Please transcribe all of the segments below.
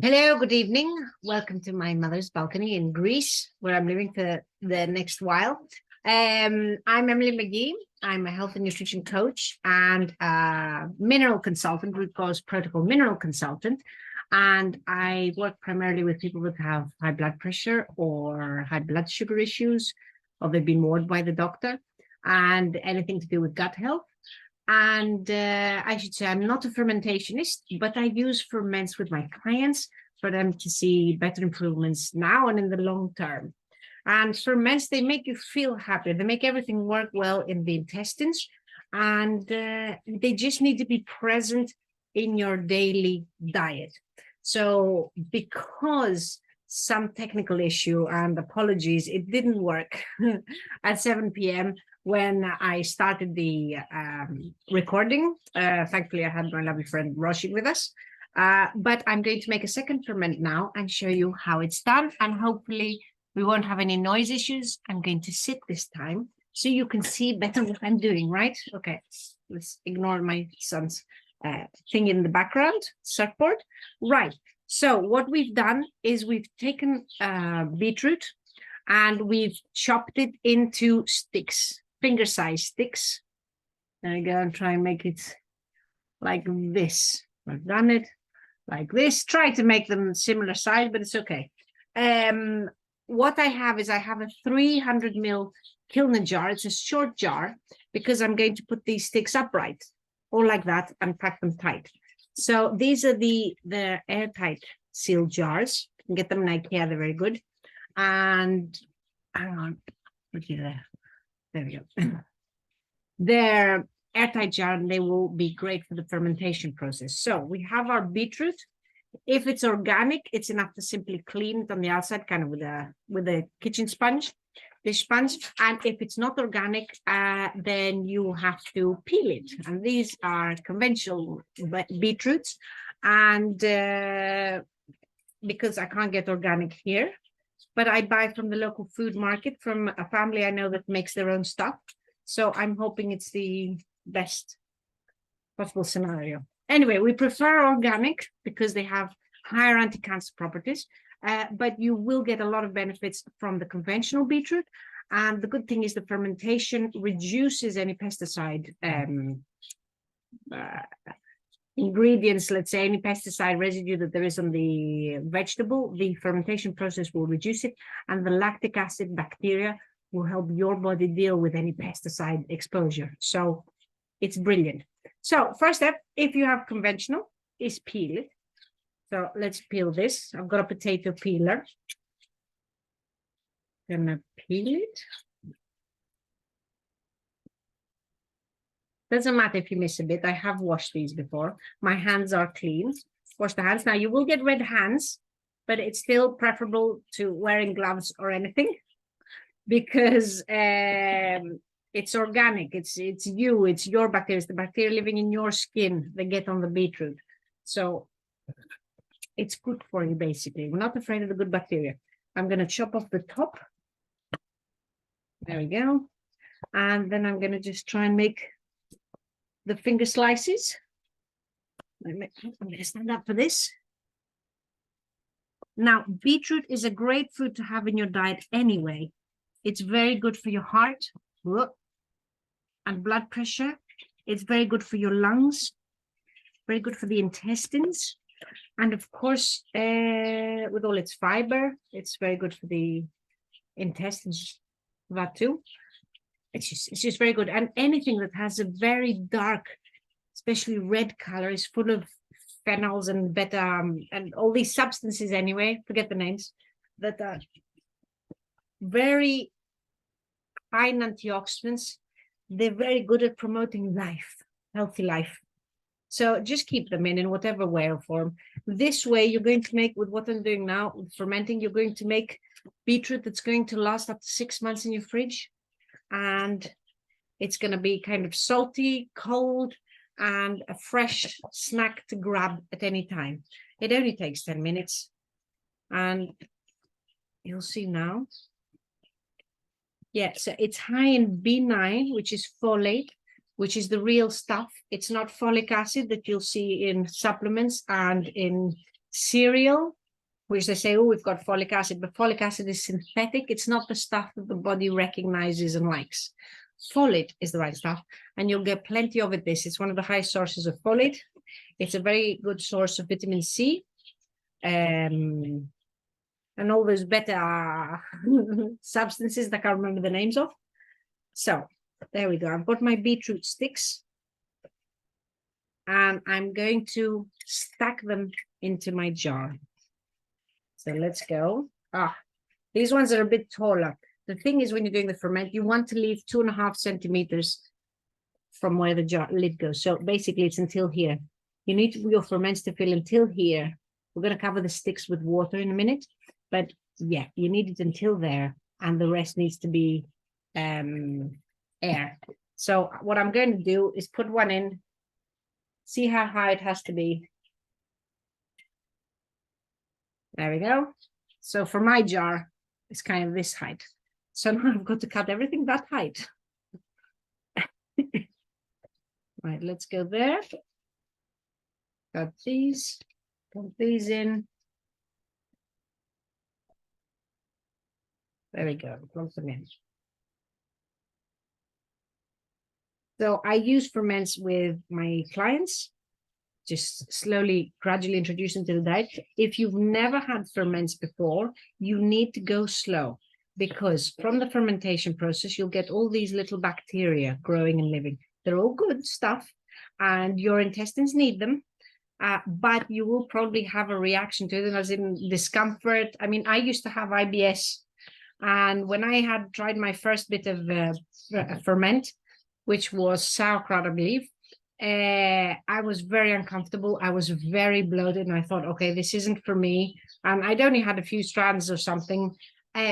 Hello, good evening. Welcome to my mother's balcony in Greece, where I'm living for the next while. I'm Emily McGee. I'm a health and nutrition coach and a mineral consultant, root cause protocol mineral consultant. And I work primarily with people that have high blood pressure or high blood sugar issues, or they've been warned by the doctor, and anything to do with gut health. And I should say I'm not a fermentationist, but I use ferments with my clients for them to see better improvements now and in the long term. And ferments, they make you feel happy. They make everything work well in the intestines. And they just need to be present in your daily diet. So because some technical issue, and apologies, it didn't work at 7 p.m. when I started the recording. Thankfully, I had my lovely friend Roshi with us. But I'm going to make a second ferment now and show you how it's done. And hopefully we won't have any noise issues. I'm going to sit this time so you can see better what I'm doing, right? Okay, let's ignore my son's thing in the background, surfboard. Right, so what we've done is we've taken beetroot and we've chopped it into sticks, finger-sized sticks. There we go, and try and make it like this. I've done it like this. Try to make them similar size, but it's okay. What I have is I have a 300 ml Kilner jar. It's a short jar because I'm going to put these sticks upright or like that and pack them tight. So these are the airtight sealed jars. You can get them in IKEA, they're very good. And hang on, look at there. There we go. They're airtight jar and they will be great for the fermentation process. So we have our beetroot. If it's organic, it's enough to simply clean it on the outside, kind of with a kitchen sponge, dish sponge. And if it's not organic, then you have to peel it. And these are conventional beetroots. And because I can't get organic here, but I buy from the local food market from a family I know that makes their own stuff. So I'm hoping it's the best possible scenario. Anyway, we prefer organic because they have higher anti-cancer properties, but you will get a lot of benefits from the conventional beetroot. And the good thing is the fermentation reduces any pesticide ingredients, let's say any pesticide residue that there is on the vegetable. The fermentation process will reduce it, and the lactic acid bacteria will help your body deal with any pesticide exposure. So it's brilliant. So first step, if you have conventional, is peel it. So let's peel this. I've got a potato peeler. Gonna peel it. Doesn't matter if you miss a bit. I have washed these before. My hands are clean. Wash the hands. Now you will get red hands, but it's still preferable to wearing gloves or anything because it's organic. It's you. It's your bacteria. It's the bacteria living in your skin that get on the beetroot. So it's good for you, basically. We're not afraid of the good bacteria. I'm going to chop off the top. There we go. And then I'm going to just try and make the finger slices. I'm going to stand up for this. Now, beetroot is a great food to have in your diet anyway. It's very good for your heart and blood pressure. It's very good for your lungs, very good for the intestines. And of course, with all its fiber, it's very good for the intestines, that too. It's just very good. And anything that has a very dark, especially red color, is full of phenols and beta and all these substances anyway, forget the names, that are very high in antioxidants. They're very good at promoting life, healthy life. So just keep them in whatever way or form. This way, you're going to make, with what I'm doing now, with fermenting, you're going to make beetroot that's going to last up to 6 months in your fridge. And it's going to be kind of salty, cold, and a fresh snack to grab at any time. It only takes 10 minutes. And you'll see now. Yeah, so it's high in B9, which is folate, which is the real stuff. It's not folic acid that you'll see in supplements and in cereal, which they say, oh, we've got folic acid, but folic acid is synthetic. It's not the stuff that the body recognizes and likes. Folate is the right stuff, and you'll get plenty of it. It's one of the highest sources of folate. It's a very good source of vitamin C, and all those beta substances that I can't remember the names of. So there we go. I've got my beetroot sticks, and I'm going to stack them into my jar. So let's go. These ones are a bit taller. The thing is, when you're doing the ferment, you want to leave 2.5 centimeters from where the jar lid goes. So basically it's until here. You need your ferments to fill until here. We're going to cover the sticks with water in a minute, but yeah, you need it until there, and the rest needs to be air. So what I'm going to do is put one in, see how high it has to be. There we go. So for my jar, it's kind of this height. So now I've got to cut everything that height. Right, let's go there. Got these, put these in. There we go, plug them in. So I use ferments with my clients, just slowly, gradually introduce them to the diet. If you've never had ferments before, you need to go slow, because from the fermentation process, you'll get all these little bacteria growing and living. They're all good stuff, and your intestines need them, but you will probably have a reaction to them, as in discomfort. I mean, I used to have IBS, and when I had tried my first bit of ferment, which was sauerkraut, I believe, I was very uncomfortable. I was very bloated, and I thought, okay, this isn't for me. And I'd only had a few strands or something.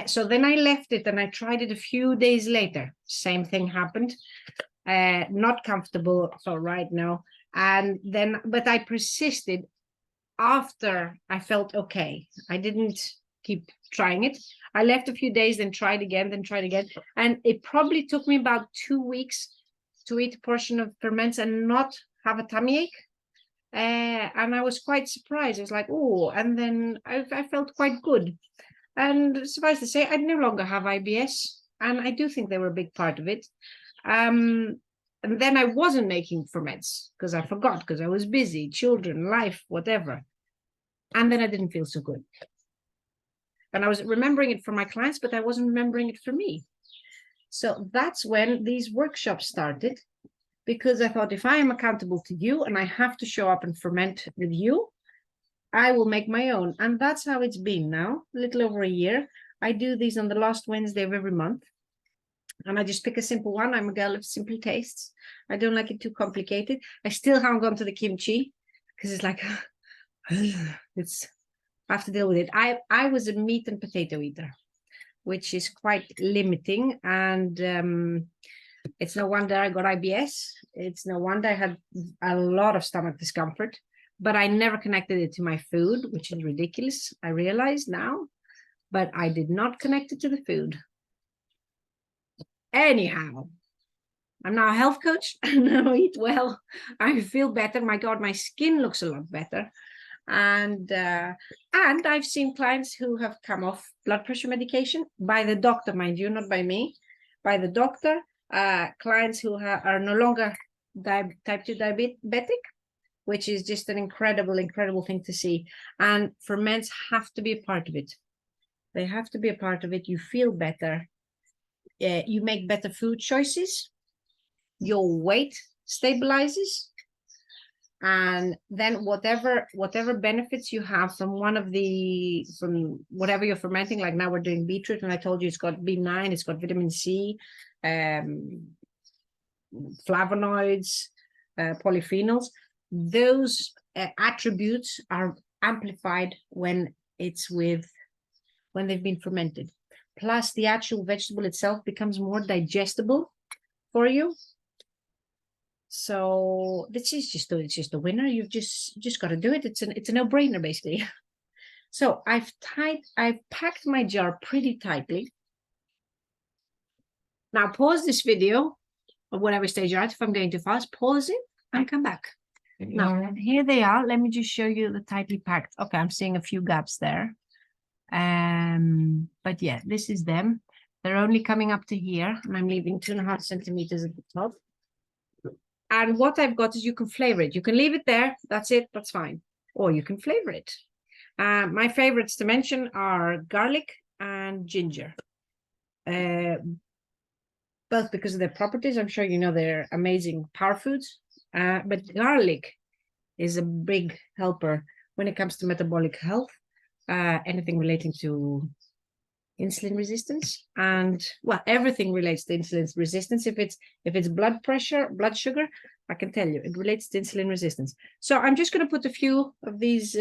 So then I left it and I tried it a few days later. Same thing happened. Not comfortable for right now. And then, but I persisted after I felt okay. I didn't keep trying it. I left a few days, then tried again. And it probably took me about 2 weeks to eat a portion of ferments and not have a tummy ache. And I was quite surprised. I was like, oh, and then I felt quite good. And suffice to say, I no longer have IBS, and I do think they were a big part of it. And then I wasn't making ferments because I forgot, because I was busy, children, life, whatever. And then I didn't feel so good. And I was remembering it for my clients, but I wasn't remembering it for me. So that's when these workshops started, because I thought, if I am accountable to you and I have to show up and ferment with you, I will make my own. And that's how it's been now, a little over a year. I do these on the last Wednesday of every month. And I just pick a simple one. I'm a girl of simple tastes. I don't like it too complicated. I still haven't gone to the kimchi, because it's like, I have to deal with it. I was a meat and potato eater, which is quite limiting. And it's no wonder I got IBS. It's no wonder I had a lot of stomach discomfort, but I never connected it to my food, which is ridiculous. I realize now, but I did not connect it to the food. Anyhow, I'm now a health coach. I now eat well. I feel better. My God, my skin looks a lot better. And I've seen clients who have come off blood pressure medication by the doctor, mind you, not by me, by the doctor. Clients who are no longer type 2 diabetic, which is just an incredible thing to see. And ferments have to be a part of it. They have to be a part of it. You feel better. You make better food choices. Your weight stabilizes. And then whatever benefits you have from from whatever you're fermenting, like now we're doing beetroot, and I told you it's got B9, it's got vitamin C, flavonoids, polyphenols. Those attributes are amplified when they've been fermented. Plus, the actual vegetable itself becomes more digestible for you. So this is just a winner. You've just got to do it. It's a no-brainer, basically. So I've packed my jar pretty tightly. Now pause this video, or whatever stage you're at. If I'm going too fast, pause it and come back. Now, here they are. Let me just show you the tightly packed. Okay, I'm seeing a few gaps there. But yeah, this is them. They're only coming up to here, and I'm leaving 2.5 centimeters at the top. And what I've got is you can flavor it. You can leave it there. That's it. That's fine. Or you can flavor it. My favorites to mention are garlic and ginger. Both because of their properties. I'm sure you know they're amazing power foods. But garlic is a big helper when it comes to metabolic health, anything relating to insulin resistance, and well, everything relates to insulin resistance. If it's blood pressure, blood sugar, I can tell you it relates to insulin resistance. So I'm just going to put a few of these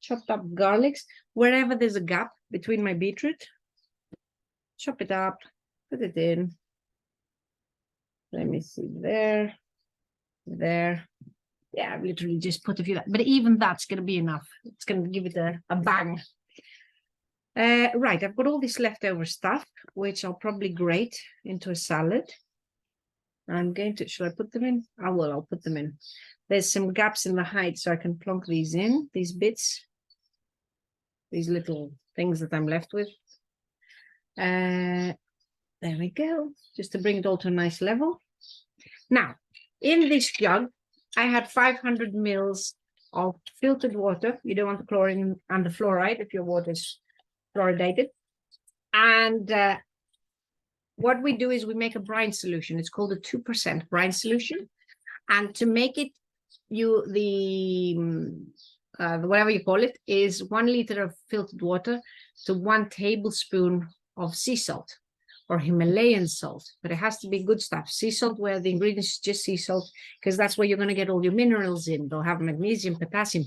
chopped up garlics wherever there's a gap between my beetroot. Chop it up, put it in. Let me see, there. Yeah, I've literally just put a few, but even that's going to be enough. It's going to give it a bang. Right, I've got all this leftover stuff, which I'll probably grate into a salad. I'm going to, shall I put them in? I will, I'll put them in. There's some gaps in the height, so I can plonk these in, these bits, these little things that I'm left with. There we go, just to bring it all to a nice level. Now, in this jug, I had 500 mils of filtered water. You don't want the chlorine and the fluoride if your water is fluoridated. And what we do is we make a brine solution. It's called a 2% brine solution. And to make it, whatever you call it, is 1 liter of filtered water to 1 tablespoon of sea salt or Himalayan salt, but it has to be good stuff. Sea salt, where the ingredients is just sea salt, because that's where you're going to get all your minerals in. They'll have magnesium, potassium.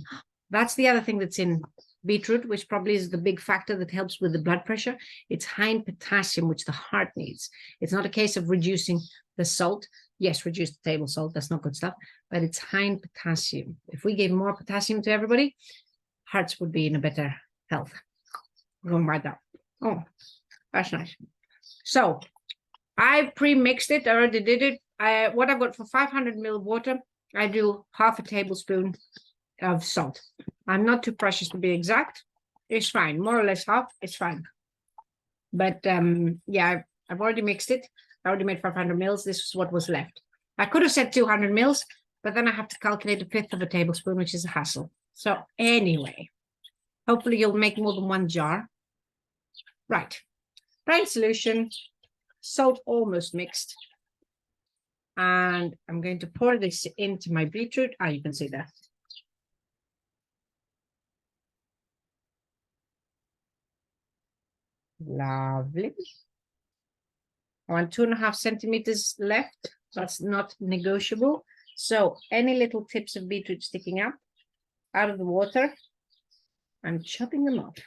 That's the other thing that's in beetroot, which probably is the big factor that helps with the blood pressure. It's high in potassium, which the heart needs. It's not a case of reducing the salt. Yes, reduce the table salt. That's not good stuff, but it's high in potassium. If we gave more potassium to everybody, hearts would be in a better health. Going right down. Oh, that's nice. So I pre-mixed it. I already did it. What I've got for 500 ml of water, I do 1/2 tablespoon of salt. I'm not too precious to be exact. It's fine. More or less half, it's fine. But yeah, I've already mixed it. I already made 500 mils. This is what was left. I could have said 200 mils, but then I have to calculate 1/5 of a tablespoon, which is a hassle. So anyway, hopefully you'll make more than 1 jar. Right. Brine solution, salt almost mixed. And I'm going to pour this into my beetroot. Ah, you can see that. Lovely. I want 2.5 centimeters left. That's not negotiable. So any little tips of beetroot sticking up out of the water, I'm chopping them up.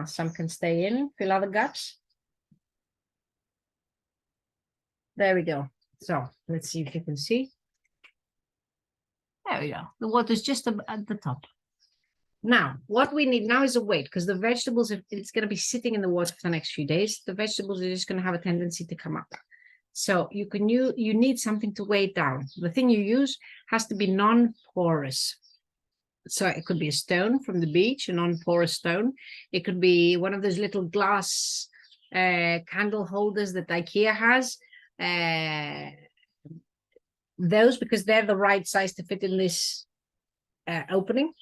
Some can stay in, fill other gaps. There we go. So let's see if you can see. There we go. The water's just at the top. Now, what we need now is a weight, because the vegetables, if it's going to be sitting in the water for the next few days, the vegetables are just going to have a tendency to come up. So you need something to weigh it down. The thing you use has to be non-porous. So it could be a stone from the beach, a non-porous stone. It could be one of those little glass candle holders that IKEA has. Those, because they're the right size to fit in this opening.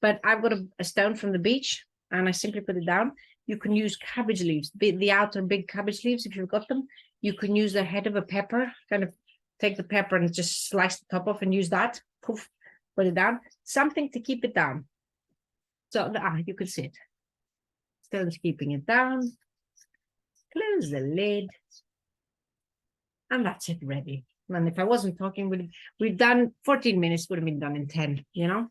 But I've got a stone from the beach, and I simply put it down. You can use cabbage leaves, the outer big cabbage leaves, if you've got them. You can use the head of a pepper, kind of take the pepper and just slice the top off and use that. Poof, put it down. Something to keep it down. So you can see it. Stone's keeping it down. Close the lid. And that's it, ready. And if I wasn't talking, we've done 14 minutes, would have been done in 10, you know?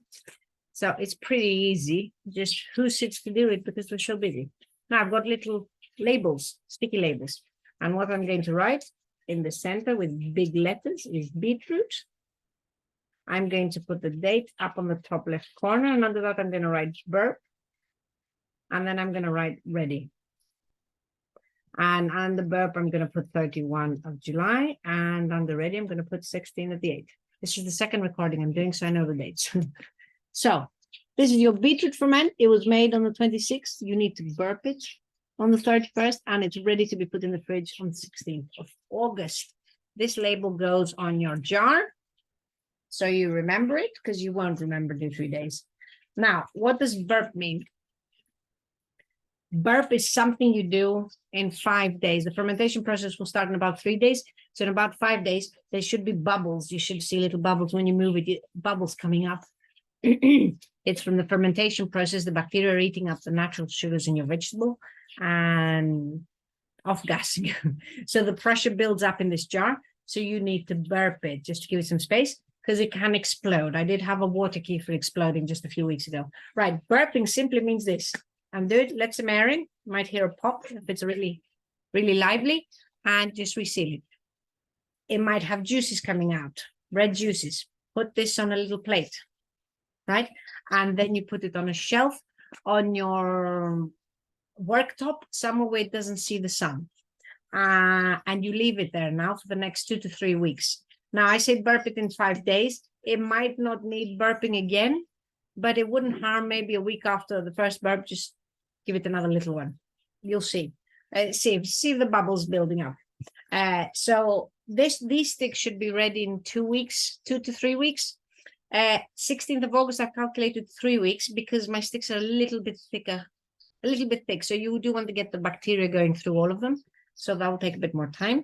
So it's pretty easy. Just who sits to do it because we're so busy. Now I've got little labels, sticky labels. And what I'm going to write in the center with big letters is beetroot. I'm going to put the date up on the top left corner. And under that, I'm going to write burp. And then I'm going to write ready. And on the burp, I'm going to put 31 of July. And on the ready, I'm going to put 16 of the 8th. This is the second recording I'm doing, so I know the dates. So this is your beetroot ferment. It was made on the 26th. You need to burp it on the 31st, and it's ready to be put in the fridge on the 16th of August. This label goes on your jar, so you remember it, because you won't remember the 3 days. Now, what does burp mean? Burp is something you do in 5 days. The fermentation process will start in about 3 days. So in about 5 days, there should be bubbles. You should see little bubbles when you move it, bubbles coming up. It's from the fermentation process. The bacteria are eating up the natural sugars in your vegetable and off-gassing. So the pressure builds up in this jar. So you need to burp it just to give it some space, because it can explode. I did have a water kefir exploding just a few weeks ago. Right, burping simply means this. Undo it, let some air in. You might hear a pop if it's really, really lively, and just reseal it. It might have juices coming out, red juices. Put this on a little plate, right? And then you put it on a shelf on your worktop, somewhere where it doesn't see the sun. And you leave it there now for the next 2 to 3 weeks. Now, I say burp it in 5 days. It might not need burping again, but it wouldn't harm maybe a week after the first burp, just give it another little one. You'll see. See the bubbles building up. So these sticks should be ready in 2 weeks, 2 to 3 weeks. 16th of August, I've calculated 3 weeks because my sticks are a little bit thicker, a little bit thick. So you do want to get the bacteria going through all of them. So that will take a bit more time.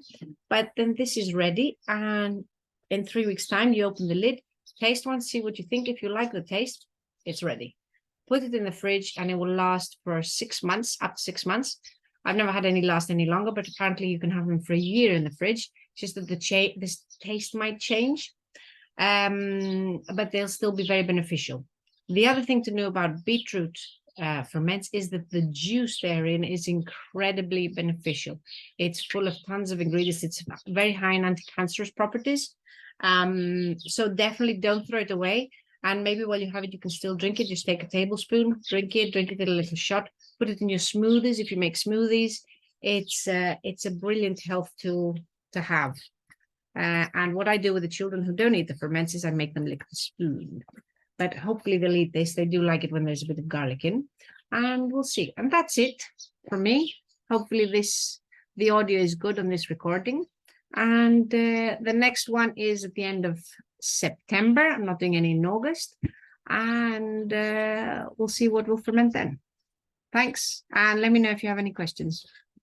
But then this is ready. And in 3 weeks' time, you open the lid, taste one, see what you think. If you like the taste, it's ready. Put it in the fridge and it will last for 6 months, up to 6 months. I've never had any last any longer, but apparently you can have them for a year in the fridge. It's just that this taste might change, but they'll still be very beneficial. The other thing to know about beetroot ferments is that the juice therein is incredibly beneficial. It's full of tons of ingredients. It's very high in anti-cancerous properties. So definitely don't throw it away. And maybe while you have it, you can still drink it. Just take a tablespoon, drink it in a little shot, put it in your smoothies. If you make smoothies, it's a brilliant health tool to have. And what I do with the children who don't eat the ferments is I make them lick the spoon. But hopefully they'll eat this. They do like it when there's a bit of garlic in. And we'll see. And that's it for me. Hopefully the audio is good on this recording. And the next one is at the end of September. I'm not doing any in August. And we'll see what will ferment then. Thanks. And let me know if you have any questions.